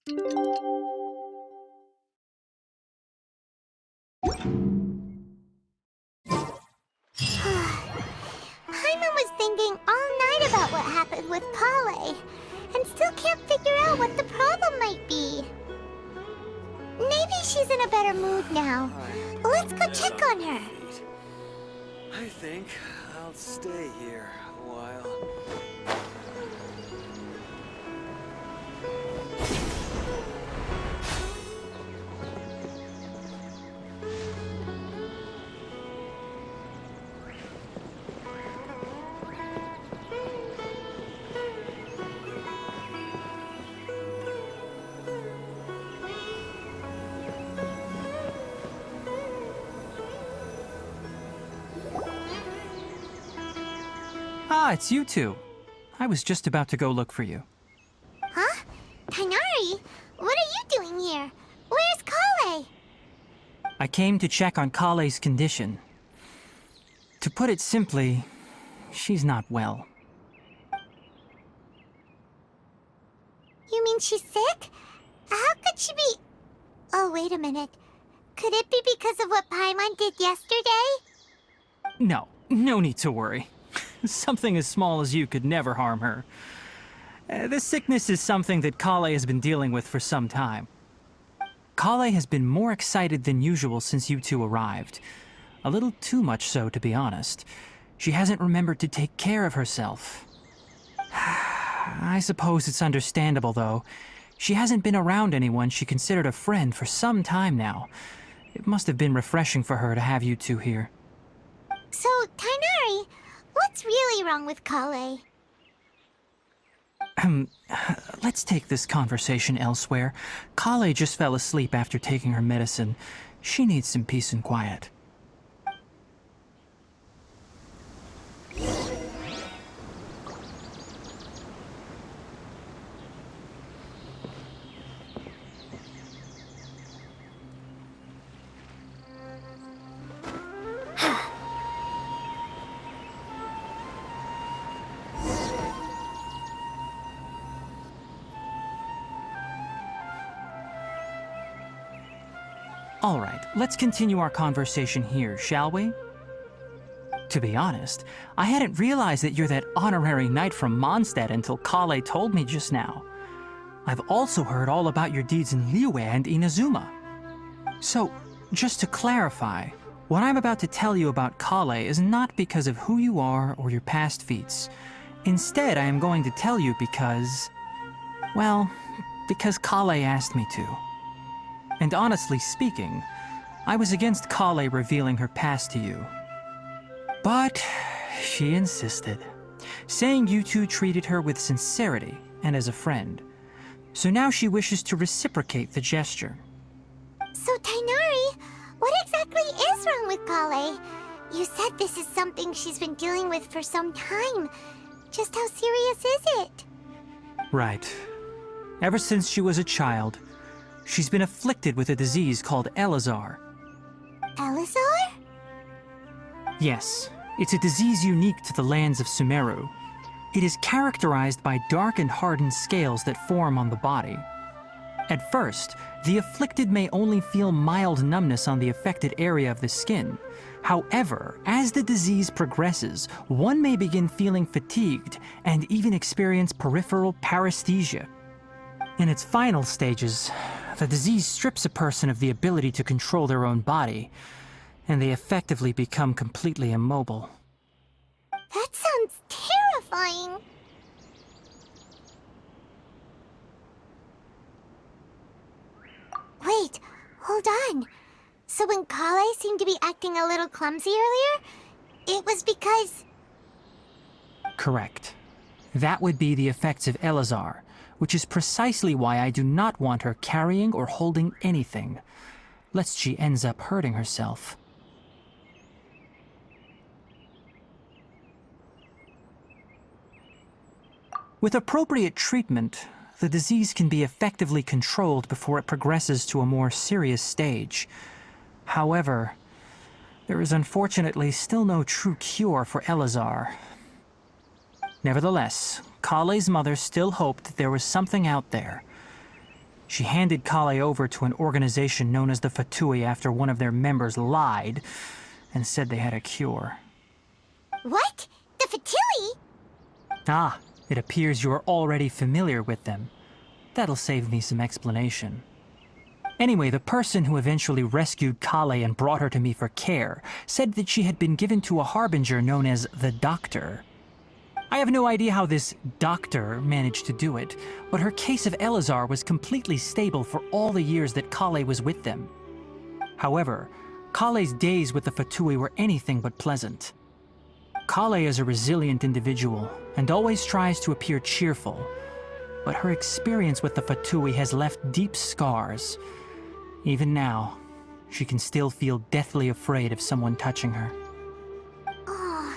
Pаймon was thinking all night about what happened with Collei, and still can't figure out what the problem might be. Maybe she's in a better mood now. Let's go check on her. I think I'll stay here a while. Ah, it's you two. I was just about to go look for you. Huh? Tighnari? What are you doing here? Where's Collei? I came to check on Collei's condition. To put it simply, she's not well. You mean she's sick? How could she be... Oh, wait a minute. Could it be because of what Paimon did yesterday? No need to worry. Something as small as you could never harm her. This sickness is something that Collei has been dealing with for some time. Collei has been more excited than usual since you two arrived. A little too much so, to be honest. She hasn't remembered to take care of herself. I suppose it's understandable, though. She hasn't been around anyone she considered a friend for some time now. It must have been refreshing for her to have you two here. So, Tighnari, what's really wrong with Collei? Let's take this conversation elsewhere. Collei just fell asleep after taking her medicine. She needs some peace and quiet. All right, let's continue our conversation here, shall we? To be honest, I hadn't realized that you're that honorary knight from Mondstadt until Collei told me just now. I've also heard all about your deeds in Liyue and Inazuma. So, just to clarify, what I'm about to tell you about Collei is not because of who you are or your past feats. Instead, I am going to tell you because... well, because Collei asked me to. And honestly speaking, I was against Collei revealing her past to you. But she insisted, saying you two treated her with sincerity and as a friend. So now she wishes to reciprocate the gesture. So, Tighnari, what exactly is wrong with Collei? You said this is something she's been dealing with for some time. Just how serious is it? Right. Ever since she was a child, she's been afflicted with a disease called Elazar. Elazar? Yes, it's a disease unique to the lands of Sumero. It is characterized by dark and hardened scales that form on the body. At first, the afflicted may only feel mild numbness on the affected area of the skin. However, as the disease progresses, one may begin feeling fatigued and even experience peripheral paresthesia. In its final stages, the disease strips a person of the ability to control their own body, and they effectively become completely immobile. That sounds terrifying. Wait, hold on. So when Collei seemed to be acting a little clumsy earlier, it was because... Correct. That would be the effects of Elazar, which is precisely why I do not want her carrying or holding anything, lest she ends up hurting herself. With appropriate treatment, the disease can be effectively controlled before it progresses to a more serious stage. However, there is unfortunately still no true cure for Elazar. Nevertheless, Collei's mother still hoped that there was something out there. She handed Kale over to an organization known as the Fatui after one of their members lied and said they had a cure. What? The Fatui? Ah, it appears you are already familiar with them. That'll save me some explanation. Anyway, the person who eventually rescued Kale and brought her to me for care said that she had been given to a harbinger known as the Doctor. I have no idea how this doctor managed to do it, but her case of Elazar was completely stable for all the years that Kale was with them. However, Kale's days with the Fatui were anything but pleasant. Kale is a resilient individual and always tries to appear cheerful, but her experience with the Fatui has left deep scars. Even now, she can still feel deathly afraid of someone touching her. Oh,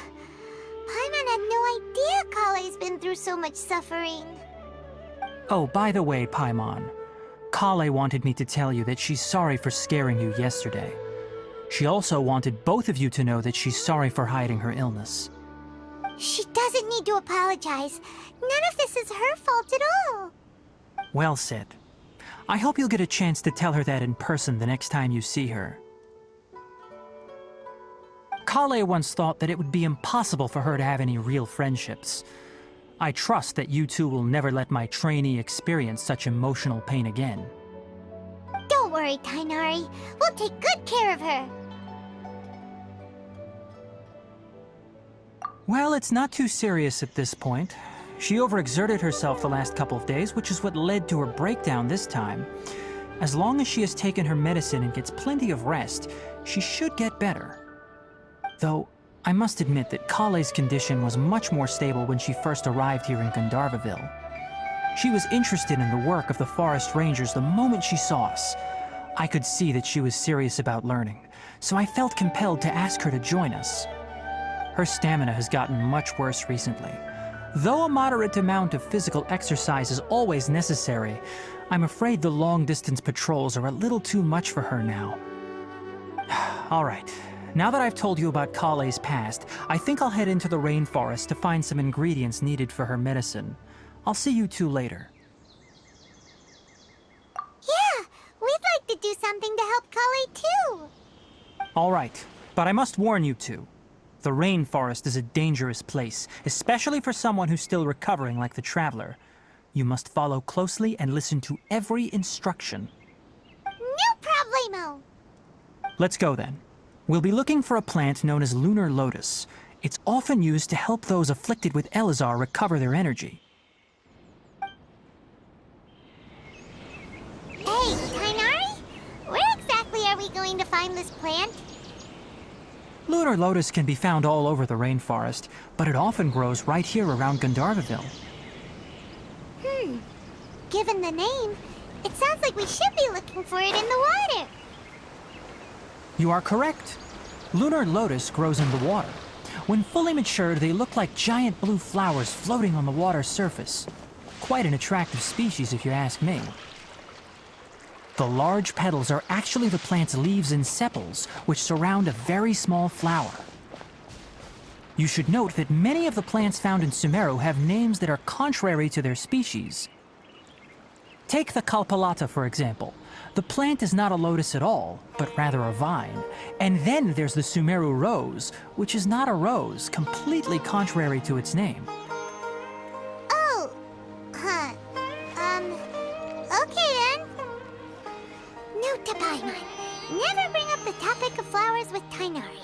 Paimon had no idea Kale's been through so much suffering. Oh, by the way, Paimon, Kale wanted me to tell you that she's sorry for scaring you yesterday. She also wanted both of you to know that she's sorry for hiding her illness. She doesn't need to apologize. None of this is her fault at all. Well said. I hope you'll get a chance to tell her that in person the next time you see her. Kale once thought that it would be impossible for her to have any real friendships. I trust that you two will never let my trainee experience such emotional pain again. Don't worry, Tainari. We'll take good care of her. Well, it's not too serious at this point. She overexerted herself the last couple of days, which is what led to her breakdown this time. As long as she has taken her medicine and gets plenty of rest, she should get better. Though, I must admit that Kale's condition was much more stable when she first arrived here in Gandharvaville. She was interested in the work of the forest rangers the moment she saw us. I could see that she was serious about learning, so I felt compelled to ask her to join us. Her stamina has gotten much worse recently. Though a moderate amount of physical exercise is always necessary, I'm afraid the long-distance patrols are a little too much for her now. All right, now that I've told you about Kale's past, I think I'll head into the rainforest to find some ingredients needed for her medicine. I'll see you two later. Yeah, we'd like to do something to help Kale too. All right, but I must warn you two. The rainforest is a dangerous place, especially for someone who's still recovering like the traveler. You must follow closely and listen to every instruction. No problemo. Let's go then. We'll be looking for a plant known as Lunar Lotus. It's often used to help those afflicted with Elazar recover their energy. Hey, Tainari? Where exactly are we going to find this plant? Lunar Lotus can be found all over the rainforest, but it often grows right here around Gandharvaville. Given the name, it sounds like we should be looking for it in the water. You are correct. Lunar Lotus grows in the water. When fully matured, they look like giant blue flowers floating on the water's surface. Quite an attractive species, if you ask me. The large petals are actually the plant's leaves and sepals, which surround a very small flower. You should note that many of the plants found in Sumero have names that are contrary to their species. Take the Kalpalata, for example. The plant is not a lotus at all, but rather a vine. And then there's the Sumeru rose, which is not a rose, completely contrary to its name. Oh, huh. Okay then. Note to Paimon. Never bring up the topic of flowers with Tainari.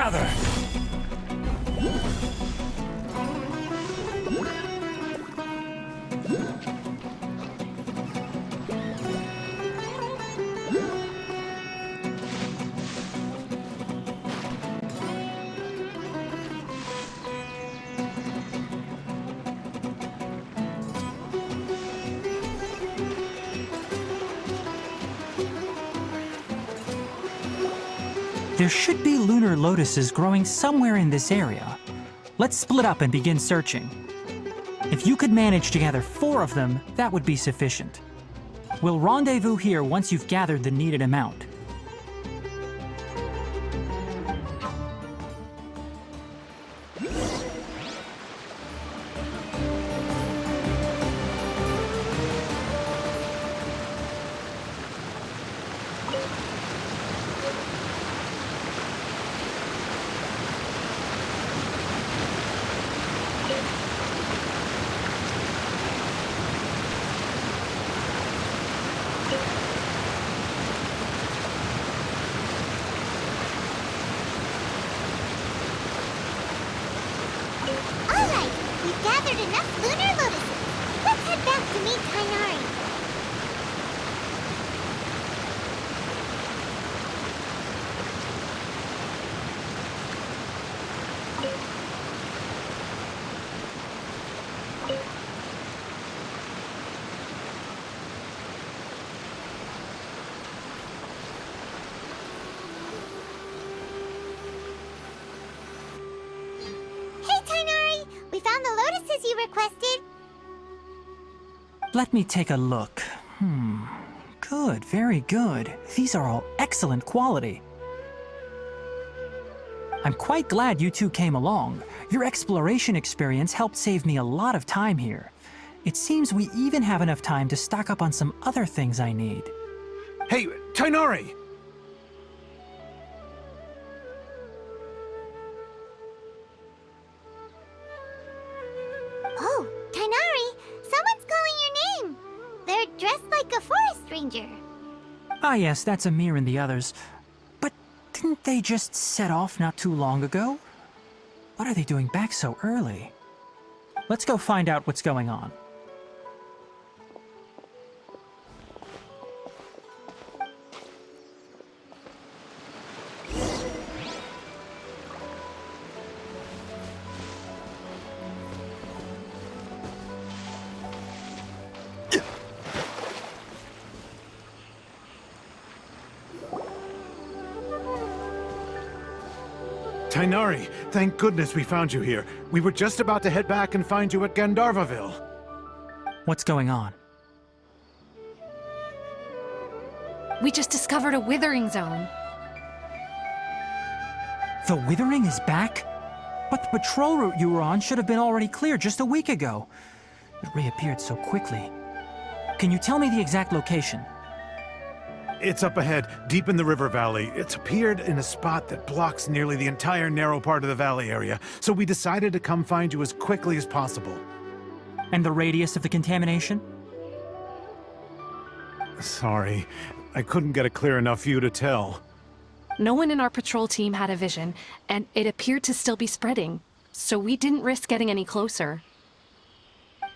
gather! There should be lunar lotuses growing somewhere in this area. Let's split up and begin searching. If you could manage to gather 4 of them, that would be sufficient. We'll rendezvous here once you've gathered the needed amount. Alright, we've gathered enough Lunar Lotuses. Let's head back to meet Kainari. Hey, Kainari! We found the lotuses you requested. Let me take a look. Good, very good. These are all excellent quality. I'm quite glad you two came along. Your exploration experience helped save me a lot of time here. It seems we even have enough time to stock up on some other things I need. Hey, Tainari! Oh, Kainari! Someone's calling your name! They're dressed like a forest ranger. Ah yes, that's Amir and the others. But didn't they just set off not too long ago? What are they doing back so early? Let's go find out what's going on. Tainari, thank goodness we found you here. We were just about to head back and find you at Gandharvaville. What's going on? We just discovered a withering zone. The Withering is back? But the patrol route you were on should have been already clear just a week ago. It reappeared so quickly. Can you tell me the exact location? It's up ahead, deep in the river valley. It's appeared in a spot that blocks nearly the entire narrow part of the valley area, so we decided to come find you as quickly as possible. And the radius of the contamination? Sorry, I couldn't get a clear enough view to tell. No one in our patrol team had a vision, and it appeared to still be spreading, so we didn't risk getting any closer.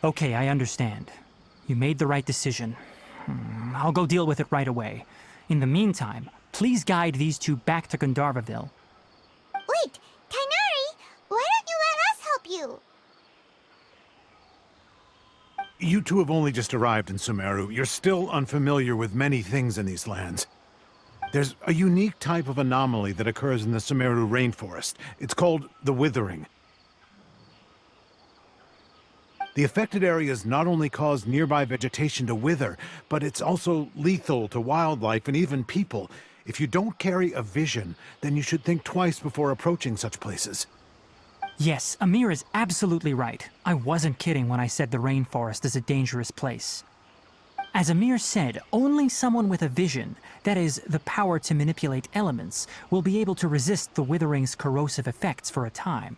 Okay, I understand. You made the right decision. I'll go deal with it right away. In the meantime, please guide these two back to Gandharvaville. Wait, Kainari! Why don't you let us help you? You two have only just arrived in Sumero. You're still unfamiliar with many things in these lands. There's a unique type of anomaly that occurs in the Sumero rainforest. It's called the Withering. The affected areas not only cause nearby vegetation to wither, but it's also lethal to wildlife and even people. If you don't carry a vision, then you should think twice before approaching such places. Yes, Amir is absolutely right. I wasn't kidding when I said the rainforest is a dangerous place. As Amir said, only someone with a vision, that is, the power to manipulate elements, will be able to resist the Withering's corrosive effects for a time.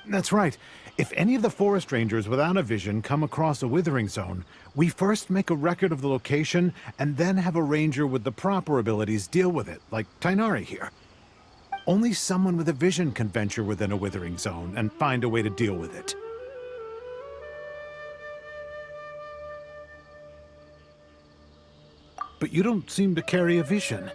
That's right. If any of the forest rangers without a vision come across a withering zone, we first make a record of the location and then have a ranger with the proper abilities deal with it, like Tainari here. Only someone with a vision can venture within a withering zone and find a way to deal with it. But you don't seem to carry a vision.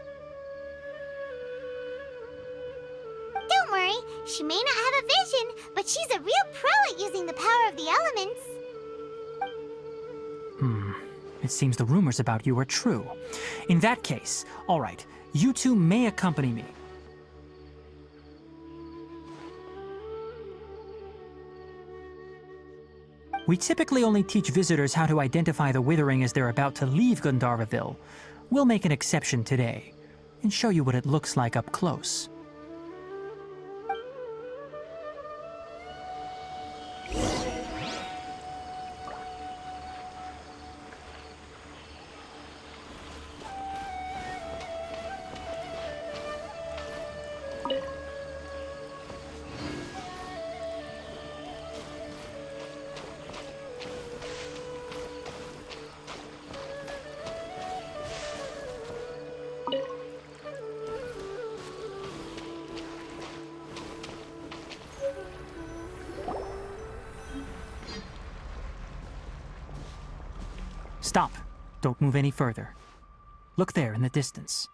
Don't worry, she may not have a vision, but she's a real pro at using the power of the elements. It seems the rumors about you are true. In that case, all right, you two may accompany me. We typically only teach visitors how to identify the Withering as they're about to leave Gandharvaville. We'll make an exception today, and show you what it looks like up close. Stop. Don't move any further. Look there in the distance.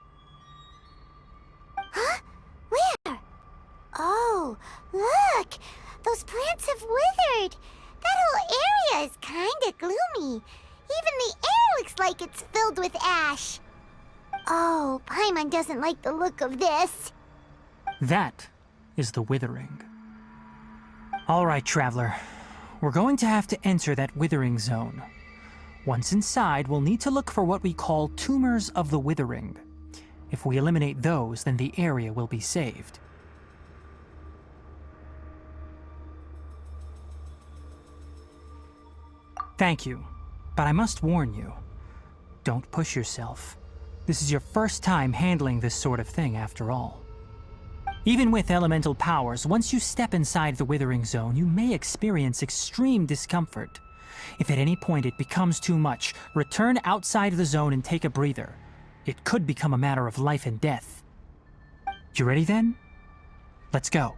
Huh? Where? Oh, look! Those plants have withered! That whole area is kinda gloomy. Even the air looks like it's filled with ash. Oh, Paimon doesn't like the look of this. That is the Withering. All right, Traveler. We're going to have to enter that Withering zone. Once inside, we'll need to look for what we call tumors of the Withering. If we eliminate those, then the area will be saved. Thank you, but I must warn you. Don't push yourself. This is your first time handling this sort of thing, after all. Even with elemental powers, once you step inside the Withering zone, you may experience extreme discomfort. If at any point it becomes too much, return outside the zone and take a breather. It could become a matter of life and death. You ready then? Let's go.